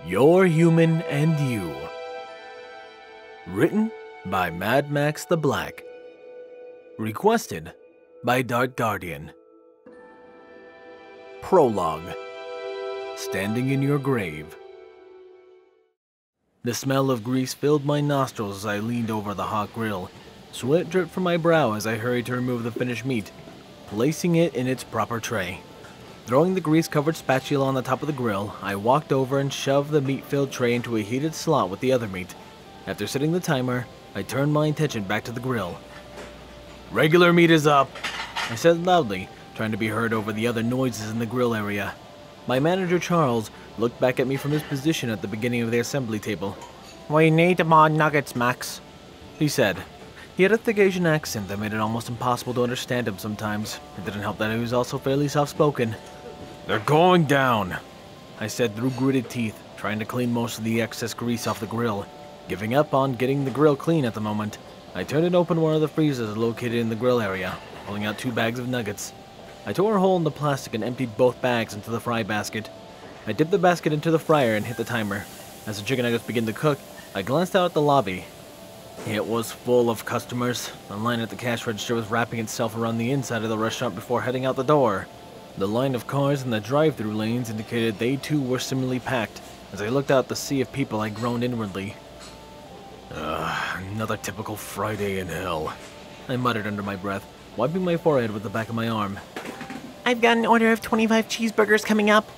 You're Human and You. Written by Mad Max the Black. Requested by Dark Guardian. Prologue. Standing in Your Grave. The smell of grease filled my nostrils as I leaned over the hot grill. Sweat dripped from my brow as I hurried to remove the finished meat, placing it in its proper tray. Throwing the grease-covered spatula on the top of the grill, I walked over and shoved the meat-filled tray into a heated slot with the other meat. After setting the timer, I turned my attention back to the grill. "Regular meat is up," I said loudly, trying to be heard over the other noises in the grill area. My manager, Charles, looked back at me from his position at the beginning of the assembly table. "We need more nuggets, Max," he said. He had a thick Asian accent that made it almost impossible to understand him sometimes. It didn't help that he was also fairly soft-spoken. "They're going down," I said through gritted teeth, trying to clean most of the excess grease off the grill. Giving up on getting the grill clean at the moment, I turned and opened one of the freezers located in the grill area, pulling out 2 bags of nuggets. I tore a hole in the plastic and emptied both bags into the fry basket. I dipped the basket into the fryer and hit the timer. As the chicken nuggets began to cook, I glanced out at the lobby. It was full of customers. The line at the cash register was wrapping itself around the inside of the restaurant before heading out the door. The line of cars in the drive-thru lanes indicated they too were similarly packed. As I looked out the sea of people, I groaned inwardly. Another typical Friday in hell," I muttered under my breath, wiping my forehead with the back of my arm. "I've got an order of 25 cheeseburgers coming up,"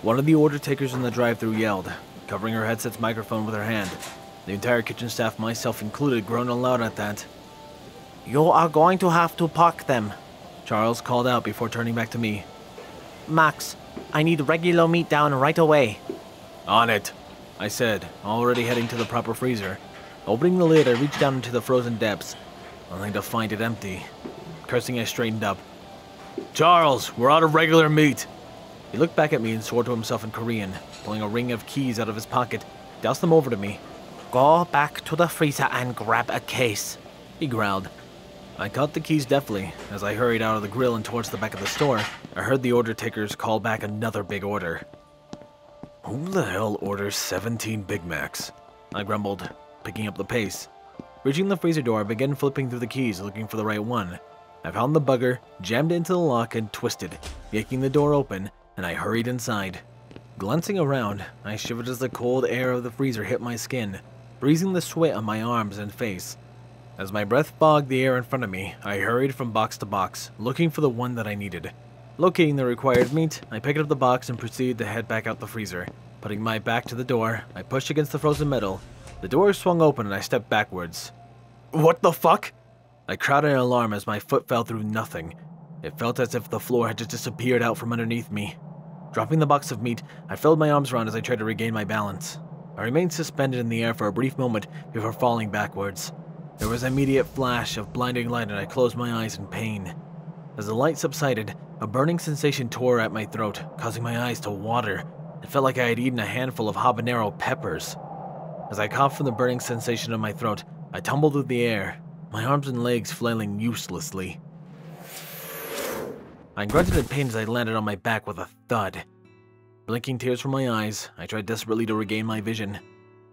one of the order takers in the drive-thru yelled, covering her headset's microphone with her hand. The entire kitchen staff, myself included, groaned aloud at that. "You are going to have to park them," Charles called out before turning back to me. "Max, I need regular meat down right away." "On it," I said, already heading to the proper freezer. Opening the lid, I reached down into the frozen depths, only to find it empty. Cursing, I straightened up. "Charles, we're out of regular meat." He looked back at me and swore to himself in Korean, pulling a ring of keys out of his pocket, doused them over to me. "Go back to the freezer and grab a case," he growled. I caught the keys deftly. As I hurried out of the grill and towards the back of the store, I heard the order takers call back another big order. "Who the hell orders 17 Big Macs?" I grumbled, picking up the pace. Reaching the freezer door, I began flipping through the keys, looking for the right one. I found the bugger, jammed it into the lock, and twisted, yanking the door open, and I hurried inside. Glancing around, I shivered as the cold air of the freezer hit my skin, freezing the sweat on my arms and face. As my breath fogged the air in front of me, I hurried from box to box, looking for the one that I needed. Locating the required meat, I picked up the box and proceeded to head back out the freezer. Putting my back to the door, I pushed against the frozen metal. The door swung open and I stepped backwards. "What the fuck?" I cried in alarm as my foot fell through nothing. It felt as if the floor had just disappeared out from underneath me. Dropping the box of meat, I filled my arms around as I tried to regain my balance. I remained suspended in the air for a brief moment before falling backwards. There was an immediate flash of blinding light and I closed my eyes in pain. As the light subsided, a burning sensation tore at my throat, causing my eyes to water. It felt like I had eaten a handful of habanero peppers. As I coughed from the burning sensation in my throat, I tumbled through the air, my arms and legs flailing uselessly. I grunted in pain as I landed on my back with a thud. Blinking tears from my eyes, I tried desperately to regain my vision.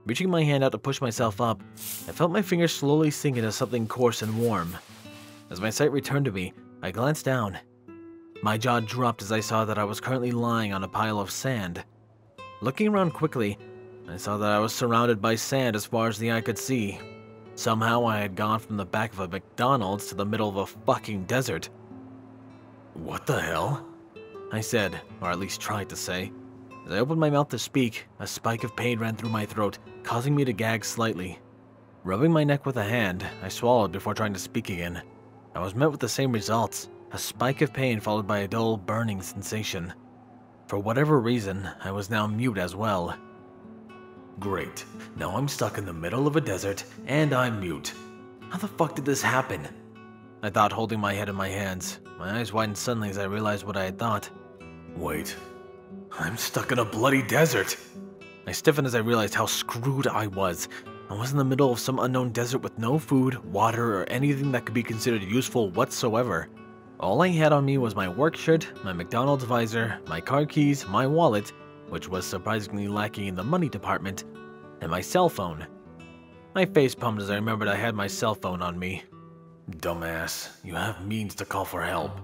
Reaching my hand out to push myself up, I felt my fingers slowly sink into something coarse and warm. As my sight returned to me, I glanced down. My jaw dropped as I saw that I was currently lying on a pile of sand. Looking around quickly, I saw that I was surrounded by sand as far as the eye could see. Somehow I had gone from the back of a McDonald's to the middle of a fucking desert. "What the hell?" I said, or at least tried to say. As I opened my mouth to speak, a spike of pain ran through my throat, causing me to gag slightly. Rubbing my neck with a hand, I swallowed before trying to speak again. I was met with the same results, a spike of pain followed by a dull, burning sensation. For whatever reason, I was now mute as well. "Great, now I'm stuck in the middle of a desert, and I'm mute. How the fuck did this happen?" I thought, holding my head in my hands. My eyes widened suddenly as I realized what I had thought. "Wait, I'm stuck in a bloody desert!" I stiffened as I realized how screwed I was. I was in the middle of some unknown desert with no food, water, or anything that could be considered useful whatsoever. All I had on me was my work shirt, my McDonald's visor, my car keys, my wallet, which was surprisingly lacking in the money department, and my cell phone. My face pumped as I remembered I had my cell phone on me. Dumbass, you have means to call for help.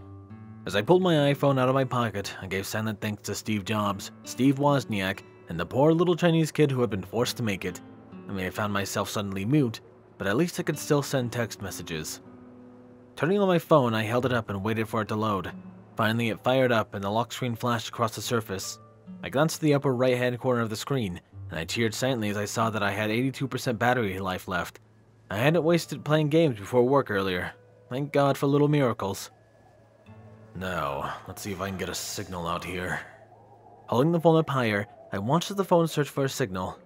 As I pulled my iPhone out of my pocket, I gave silent thanks to Steve Jobs, Steve Wozniak, and the poor little Chinese kid who had been forced to make it. I may have found myself suddenly mute, but at least I could still send text messages. Turning on my phone, I held it up and waited for it to load. Finally, it fired up and the lock screen flashed across the surface. I glanced to the upper right-hand corner of the screen, and I cheered silently as I saw that I had 82% battery life left. I hadn't wasted playing games before work earlier. Thank God for little miracles. Now, let's see if I can get a signal out here. Holding the phone up higher, I watched as the phone search for a signal.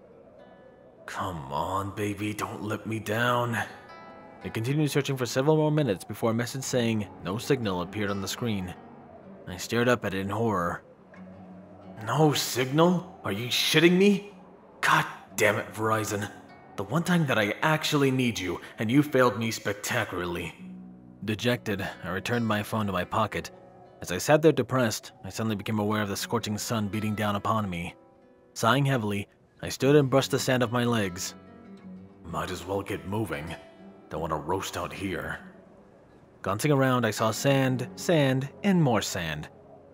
Come on, baby, don't let me down. It continued searching for several more minutes before a message saying no signal appeared on the screen. I stared up at it in horror. No signal? Are you shitting me? God damn it, Verizon. The one time that I actually need you, and you failed me spectacularly. Dejected, I returned my phone to my pocket. As I sat there depressed, I suddenly became aware of the scorching sun beating down upon me. Sighing heavily, I stood and brushed the sand off my legs. Might as well get moving. Don't want to roast out here. Glancing around, I saw sand, sand, and more sand.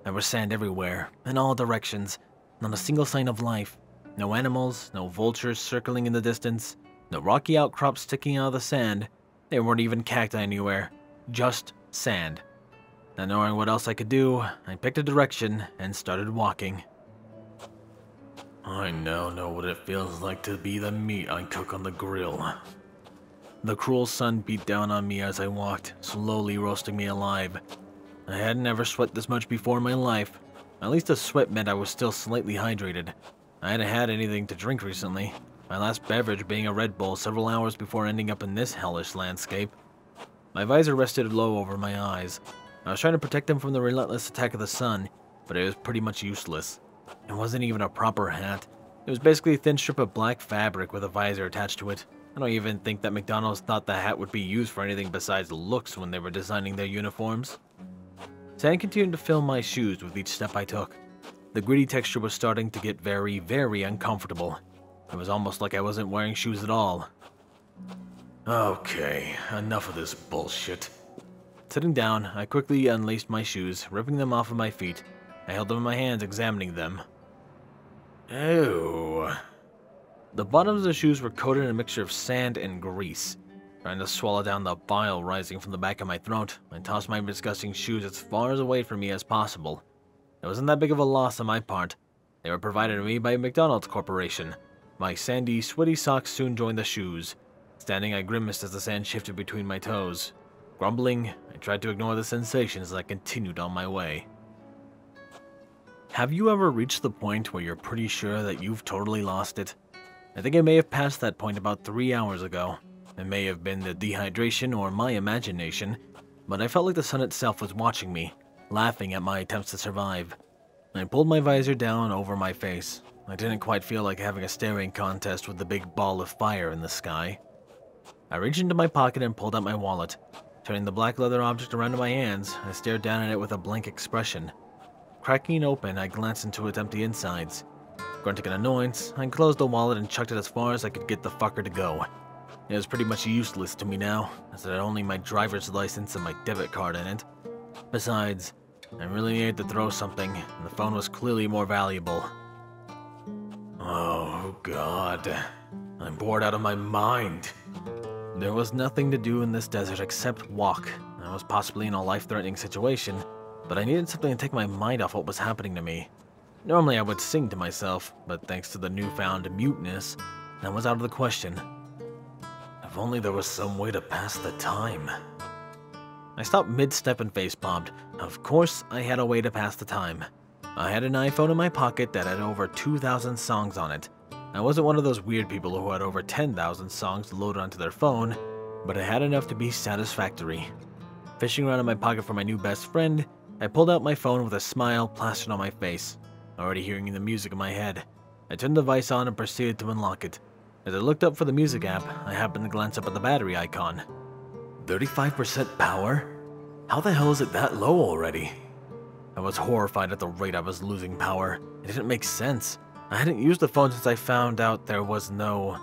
There was sand everywhere, in all directions, not a single sign of life. No animals, no vultures circling in the distance, no rocky outcrops sticking out of the sand. There weren't even cacti anywhere, just sand. Not knowing what else I could do, I picked a direction and started walking. I now know what it feels like to be the meat I cook on the grill. The cruel sun beat down on me as I walked, slowly roasting me alive. I hadn't ever sweat this much before in my life. At least the sweat meant I was still slightly hydrated. I hadn't had anything to drink recently, my last beverage being a Red Bull several hours before ending up in this hellish landscape. My visor rested low over my eyes. I was trying to protect them from the relentless attack of the sun, but it was pretty much useless. It wasn't even a proper hat. It was basically a thin strip of black fabric with a visor attached to it. I don't even think that McDonald's thought the hat would be used for anything besides looks when they were designing their uniforms. Sand continued to fill my shoes with each step I took. The gritty texture was starting to get very, very uncomfortable. It was almost like I wasn't wearing shoes at all. Okay, enough of this bullshit. Sitting down, I quickly unlaced my shoes, ripping them off of my feet. I held them in my hands, examining them. Ew. The bottoms of the shoes were coated in a mixture of sand and grease. Trying to swallow down the bile rising from the back of my throat, I tossed my disgusting shoes as far away from me as possible. It wasn't that big of a loss on my part. They were provided to me by McDonald's Corporation. My sandy, sweaty socks soon joined the shoes. Standing, I grimaced as the sand shifted between my toes. Grumbling, I tried to ignore the sensation as I continued on my way. Have you ever reached the point where you're pretty sure that you've totally lost it? I think I may have passed that point about 3 hours ago. It may have been the dehydration or my imagination, but I felt like the sun itself was watching me, laughing at my attempts to survive. I pulled my visor down over my face. I didn't quite feel like having a staring contest with the big ball of fire in the sky. I reached into my pocket and pulled out my wallet. Turning the black leather object around in my hands, I stared down at it with a blank expression. Cracking it open, I glanced into its empty insides. Grunting in annoyance, I closed the wallet and chucked it as far as I could get the fucker to go. It was pretty much useless to me now, as it had only my driver's license and my debit card in it. Besides, I really needed to throw something, and the phone was clearly more valuable. Oh God, I'm bored out of my mind. There was nothing to do in this desert except walk. I was possibly in a life-threatening situation, but I needed something to take my mind off what was happening to me. Normally I would sing to myself, but thanks to the newfound muteness, that was out of the question. If only there was some way to pass the time. I stopped mid-step and face-palmed. Of course, I had a way to pass the time. I had an iPhone in my pocket that had over 2,000 songs on it. I wasn't one of those weird people who had over 10,000 songs loaded onto their phone, but I had enough to be satisfactory. Fishing around in my pocket for my new best friend, I pulled out my phone with a smile plastered on my face. Already hearing the music in my head, I turned the device on and proceeded to unlock it. As I looked up for the music app, I happened to glance up at the battery icon. 35% power? How the hell is it that low already? I was horrified at the rate I was losing power. It It didn't make sense. I hadn't used the phone since I found out there was no